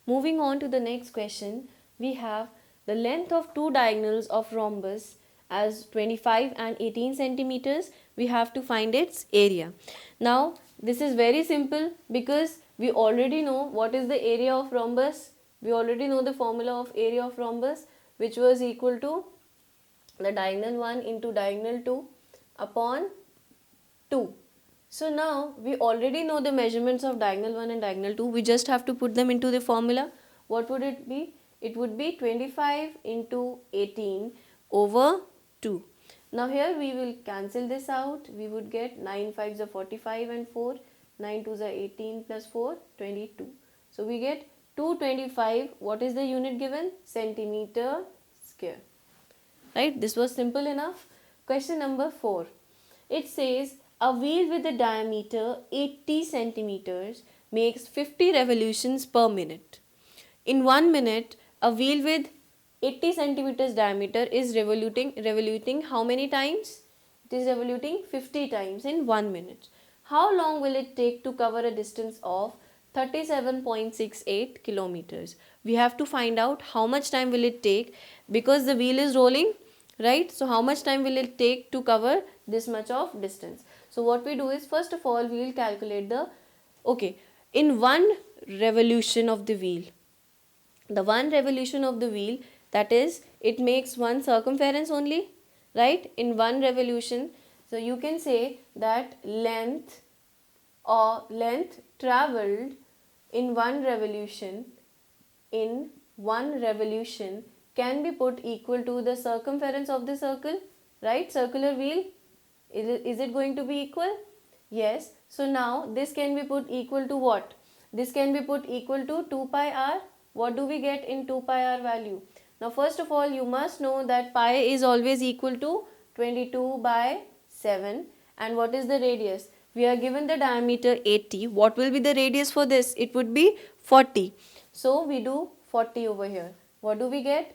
Moving on to the next question, we have the length of two diagonals of rhombus as 25 and 18 centimeters. We have to find its area. Now this is very simple because we already know what is the area of rhombus. We already know the formula of area of rhombus, which was equal to the diagonal 1 into diagonal 2 upon 2. So now we already know the measurements of diagonal 1 and diagonal 2. We just have to put them into the formula. What would it be? It would be 25 into 18 over 2. Now here we will cancel this out. We would get 9 5s are 45 and 4. 9 2s are 18 plus 4, 22. So we get 225. What is the unit given? Centimeter square. Right? This was simple enough. Question number 4. It says a wheel with a diameter 80 centimeters makes 50 revolutions per minute. In 1 minute, a wheel with 80 centimeters diameter is revoluting how many times? It is revoluting 50 times in 1 minute. How long will it take to cover a distance of 37.68 kilometers? We have to find out how much time will it take because the wheel is rolling, right? So how much time will it take to cover this much of distance? So what we do is, first of all, we will calculate in one revolution of the wheel, that is, it makes one circumference only, right? In one revolution, so you can say that length traveled in one revolution can be put equal to the circumference of the circle, right? Circular wheel, is it going to be equal? Yes. So now this can be put equal to what? This can be put equal to 2 pi r. What do we get in 2 pi r value? Now first of all, you must know that pi is always equal to 22 by 7. And what is the radius? We are given the diameter 80. What will be the radius for this? It would be 40. So we do 40 over here. What do we get?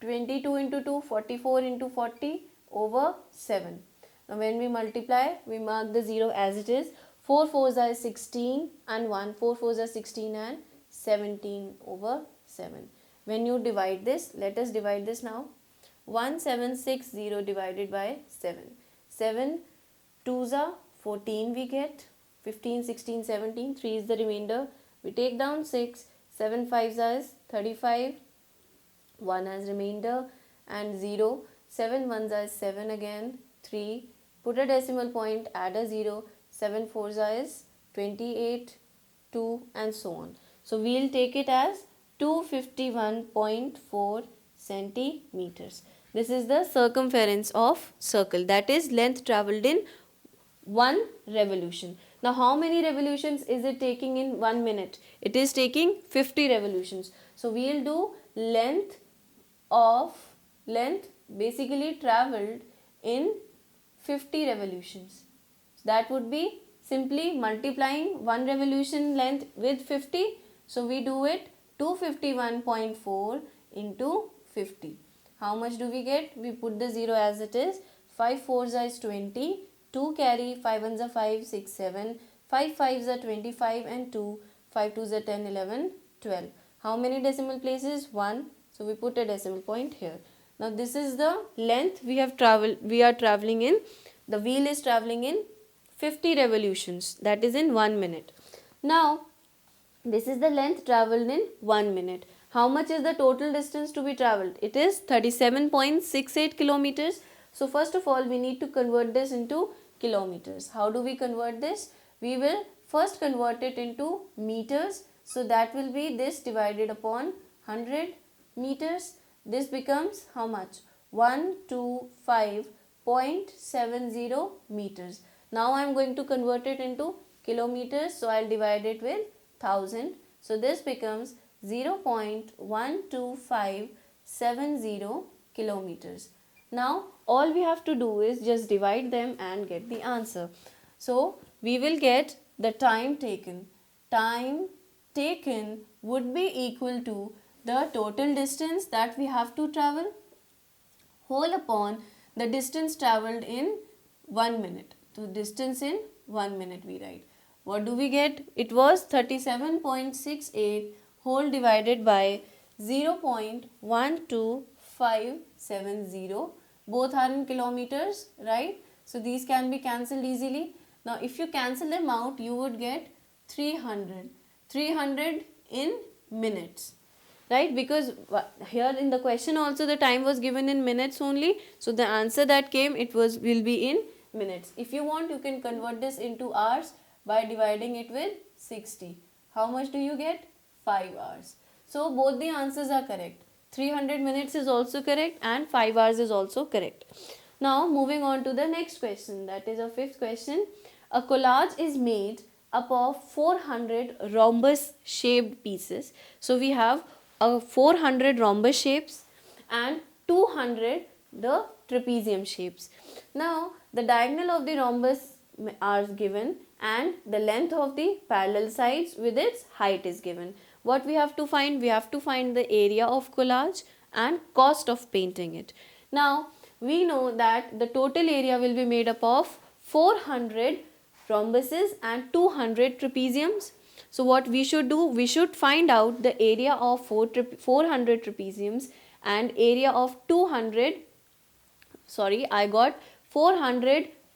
22 into 2, 44 into 40 over 7. Now when we multiply, we mark the 0 as it is. 4 4s are 16 and 1. 4 4s are 16 and 17 over 7. When you divide this, let us divide this now. 1760 divided by 7. 7 2s are 14 we get. 15, 16, 17. 3 is the remainder. We take down 6. 7 5s are 35. 1 as remainder and 0. 7 1s are 7 again. 3. Put a decimal point, add a 0. 7 4s are 28, 2 and so on. So we will take it as 251.4 centimeters. This is the circumference of circle, that is length travelled in one revolution. Now how many revolutions is it taking in 1 minute? It is taking 50 revolutions. So we will do length basically travelled in 50 revolutions. That would be simply multiplying one revolution length with 50. So we do it 251.4 into 50. How much do we get? We put the 0 as it is. 5 4s are 20. 2 carry, 5 1s are 5, 6, 7. 5 5s are 25 and 2. 5 2s are 10, 11, 12. How many decimal places? 1. So we put a decimal point here. Now this is the length we are traveling in. The wheel is traveling in 50 revolutions, that is in 1 minute. Now this is the length travelled in 1 minute. How much is the total distance to be travelled? It is 37.68 kilometers. So first of all, we need to convert this into kilometers. How do we convert this? We will first convert it into meters. So that will be this divided upon 100 meters. This becomes how much? 125.70 meters. Now I am going to convert it into kilometers. So I will divide it with 1000. So this becomes 0.12570 kilometers. Now all we have to do is just divide them and get the answer. So we will get the time taken. Time taken would be equal to the total distance that we have to travel whole upon the distance travelled in 1 minute. So distance in 1 minute we write. What do we get? It was 37.68 whole divided by 0.12570. Both are in kilometers, right? So these can be cancelled easily. Now if you cancel them out, you would get 300. 300 in minutes, right? Because here in the question also the time was given in minutes only. So the answer that came, it will be in minutes. If you want, you can convert this into hours by dividing it with 60. How much do you get? 5 hours. So both the answers are correct. 300 minutes is also correct and 5 hours is also correct. Now moving on to the next question, that is a fifth question. A collage is made up of 400 rhombus shaped pieces. So we have 400 rhombus shapes and 200 the trapezium shapes. Now the diagonal of the rhombus are given and the length of the parallel sides with its height is given. What we have to find? We have to find the area of collage and cost of painting it. Now we know that the total area will be made up of 400 rhombuses and 200 trapeziums. So what we should do? We should find out the area of 400 trapeziums and area of 400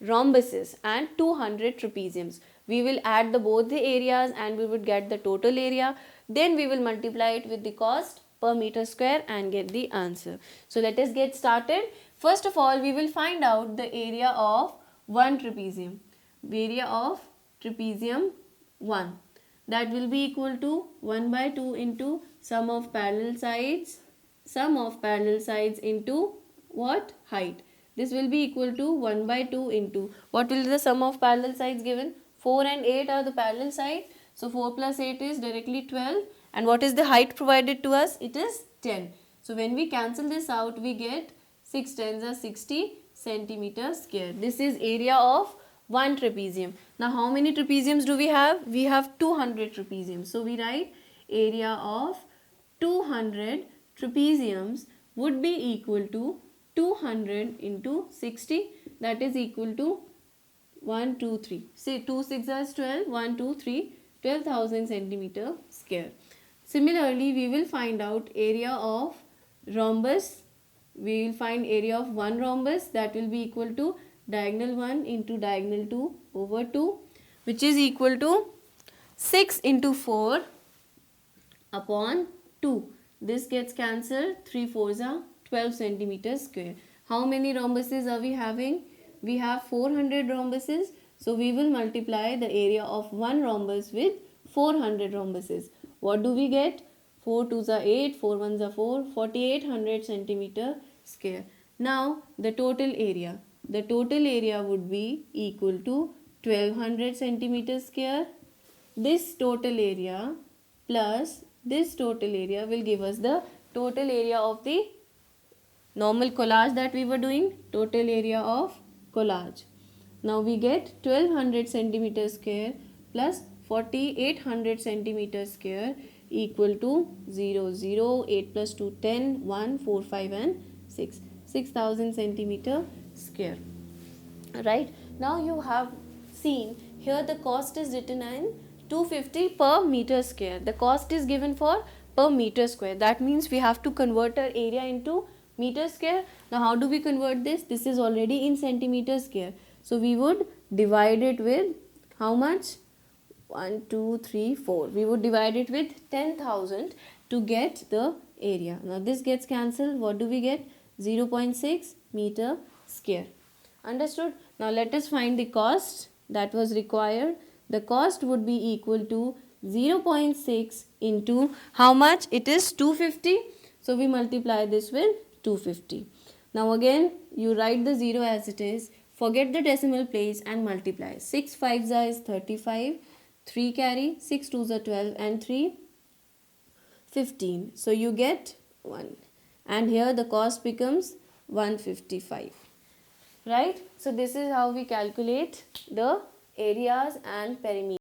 rhombuses and 200 trapeziums. We will add both the areas and we would get the total area. Then we will multiply it with the cost per meter square and get the answer. So let us get started. First of all, we will find out the area of one trapezium. Area of trapezium 1. That will be equal to 1 by 2 into sum of parallel sides into what? Height. This will be equal to 1 by 2 into, what will be the sum of parallel sides given? 4 and 8 are the parallel side. So 4 plus 8 is directly 12. And what is the height provided to us? It is 10. So when we cancel this out, we get 6 tens are 60 centimeters square. This is area of one trapezium. Now how many trapeziums do we have? We have 200 trapeziums. So we write area of 200 trapeziums would be equal to 200 into 60, that is equal to 1, 2, 3. Say 2 6 is 12, 1, 2, 3, 12,000 centimeter square. Similarly, we will find out area of rhombus. We will find area of one rhombus, that will be equal to diagonal 1 into diagonal 2 over 2, which is equal to 6 into 4 upon 2. This gets cancelled. 3 4s are 12 centimeters square. How many rhombuses are we having? We have 400 rhombuses. So we will multiply the area of one rhombus with 400 rhombuses. What do we get? 4 2s are 8, 4 1s are 4, 4800 centimeter square. Now the total area. The total area would be equal to 1200 centimeter square. This total area plus this total area will give us the total area of the normal collage that we were doing. Total area of collage. Now we get 1200 centimeter square plus 4800 centimeter square equal to 0 0, 8 plus 2 10, 1 4 5 and 6. 6000 centimeter square. Right, now you have seen here the cost is written in 250 per meter square. The cost is given for per meter square. That means we have to convert our area into meter square. Now how do we convert this? This is already in centimeter square. So we would divide it with how much? 1 2 3 4. We would divide it with 10,000 to get the area. Now this gets cancelled. What do we get? 0.6 meter square. Understood? Now let us find the cost that was required. The cost would be equal to 0.6 into how much? It is 250. So we multiply this with 250. Now again you write the 0 as it is. Forget the decimal place and multiply. 6 5s is 35. 3 carry. 6 2s are 12 and 3 15. So you get 1. And here the cost becomes 155. Right? So this is how we calculate the areas and perimeters.